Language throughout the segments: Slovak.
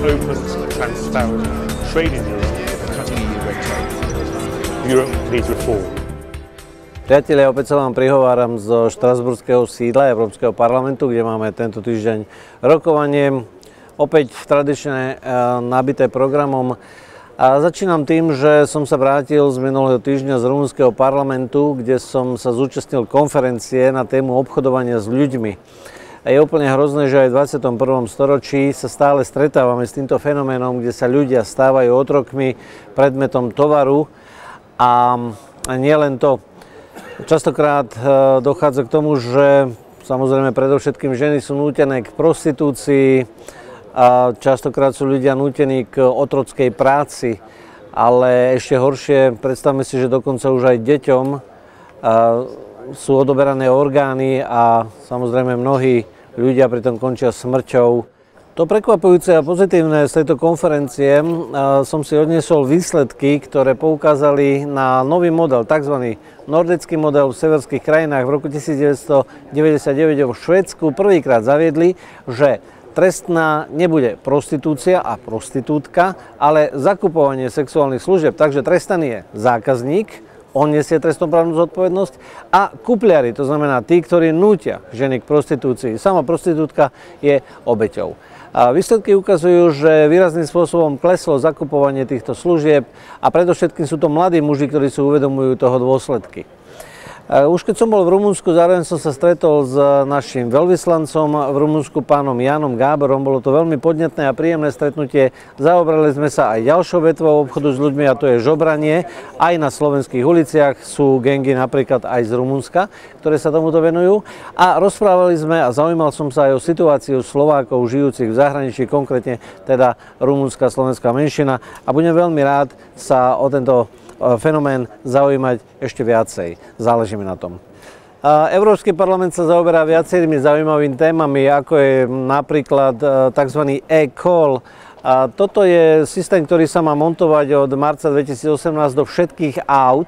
open and transparent trade in Europe, cutting EU red tape. Europe needs reform. Priatelia, opäť sa vám prihováram zo štrasburského sídla Európskeho parlamentu, kde máme tento týždeň rokovanie, opäť tradične nabité programom. A začínam tým, že som sa vrátil z minulého týždňa z rumunského parlamentu, kde som sa zúčastnil konferencie na tému obchodovania s ľuďmi. A je úplne hrozné, že aj v 21. storočí sa stále stretávame s týmto fenoménom, kde sa ľudia stávajú otrokmi, predmetom tovaru. A nie len to. Častokrát dochádza k tomu, že samozrejme predovšetkým ženy sú nútené k prostitúcii a častokrát sú ľudia nútení k otrockej práci. Ale ešte horšie, predstavme si, že dokonca už aj deťom sú odoberané orgány a samozrejme mnohí ľudia pritom končia smrťou. To prekvapujúce a pozitívne z tejto konferencie som si odniesol výsledky, ktoré poukázali na nový model, tzv. Nordický model v severských krajinách. V roku 1999 v Švédsku prvýkrát zaviedli, že trestná nebude prostitúcia a prostitútka, ale zakupovanie sexuálnych služieb. Takže trestaný je zákazník, on nesie trestnoprávnu zodpovednosť, a kupliari, to znamená tí, ktorí nútia ženy k prostitúcii. Sama prostitútka je obeťou. A výsledky ukazujú, že výrazným spôsobom kleslo zakupovanie týchto služieb a predovšetkým sú to mladí muži, ktorí si uvedomujú toho dôsledky. Už keď som bol v Rumunsku, zároveň som sa stretol s našim veľvyslancom v Rumunsku, pánom Jánom Gáborom. Bolo to veľmi podnetné a príjemné stretnutie. Zaobrali sme sa aj ďalšou vetvou obchodu s ľuďmi, a to je žobranie. Aj na slovenských uliciach sú gangy napríklad aj z Rumunska, ktoré sa tomuto venujú. A rozprávali sme a zaujímal som sa aj o situáciu Slovákov žijúcich v zahraničí, konkrétne teda rumunská slovenská menšina. A budem veľmi rád sa o tento fenomén zaujímať ešte viacej. Záleží mi na tom. Európsky parlament sa zaoberá viacerými zaujímavými témami, ako je napríklad tzv. e-call. Toto je systém, ktorý sa má montovať od marca 2018 do všetkých aut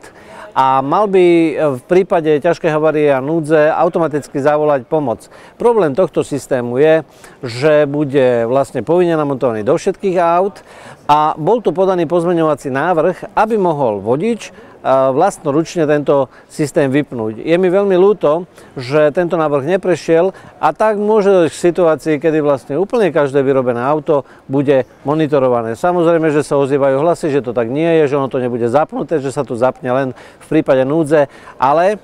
a mal by v prípade ťažkej havárie a núdze automaticky zavolať pomoc. Problém tohto systému je, že bude vlastne povinne namontovaný do všetkých aut a bol tu podaný pozmeňovací návrh, aby mohol vodič vlastnoručne tento systém vypnúť. Je mi veľmi ľúto, že tento návrh neprešiel, a tak môže dojsť k situácii, kedy vlastne úplne každé vyrobené auto bude monitorované. Samozrejme, že sa ozývajú hlasy, že to tak nie je, že ono to nebude zapnuté, že sa to zapne len v prípade núdze, ale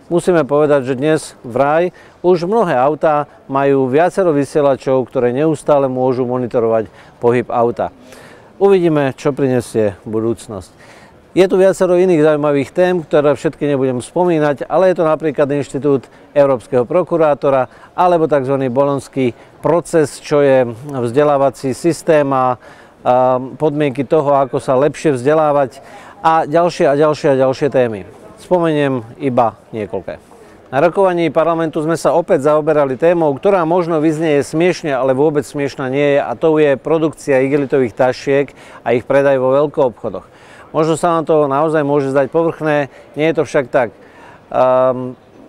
musíme povedať, že dnes vraj už mnohé autá majú viacero vysielačov, ktoré neustále môžu monitorovať pohyb auta. Uvidíme, čo prinesie budúcnosť. Je tu viacero iných zaujímavých tém, ktoré všetky nebudem spomínať, ale je to napríklad inštitút Európskeho prokurátora alebo tzv. Bolonský proces, čo je vzdelávací systém a podmienky toho, ako sa lepšie vzdelávať, a ďalšie témy. Spomeniem iba niekoľké. Na rokovaní parlamentu sme sa opäť zaoberali témou, ktorá možno vyznieje smiešne, ale vôbec smiešna nie je, a to je produkcia igelitových tašiek a ich predaj vo veľkoobchodoch. Možno sa vám to naozaj môže zdať povrchné, nie je to však tak.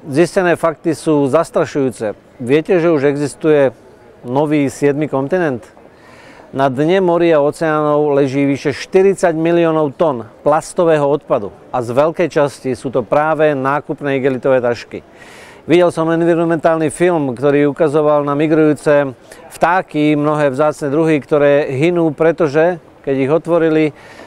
Zistené fakty sú zastrašujúce. Viete, že už existuje nový 7. kontinent? Na dne morí a oceánov leží vyše 40 miliónov tón plastového odpadu a z veľkej časti sú to práve nákupné igelitové tašky. Videl som environmentálny film, ktorý ukazoval na migrujúce vtáky, mnohé vzácne druhy, ktoré hynú, pretože keď ich otvorili,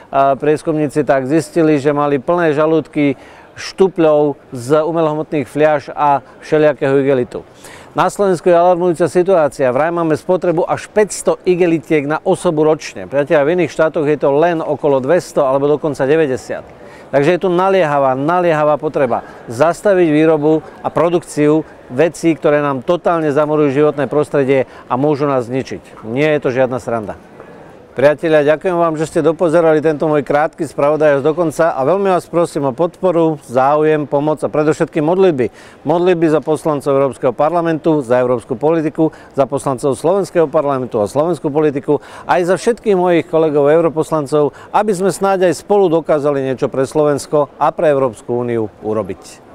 prieskumníci tak zistili, že mali plné žalúdky štupľov z umelohmotných fľaš a všelijakého igelitu. Na Slovensku je alarmujúca situácia. Vraj máme spotrebu až 500 igelitiek na osobu ročne. Priatelia, v iných štátoch je to len okolo 200 alebo dokonca 90. Takže je tu naliehavá potreba zastaviť výrobu a produkciu vecí, ktoré nám totálne zamorujú životné prostredie a môžu nás zničiť. Nie je to žiadna sranda. Priatelia, ďakujem vám, že ste dopozerali tento môj krátky spravodaj až do konca a veľmi vás prosím o podporu, záujem, pomoc a predovšetkým modlitby. Modlitby za poslancov Európskeho parlamentu, za európsku politiku, za poslancov Slovenského parlamentu a slovenskú politiku, aj za všetkých mojich kolegov europoslancov, aby sme snáď aj spolu dokázali niečo pre Slovensko a pre Európsku úniu urobiť.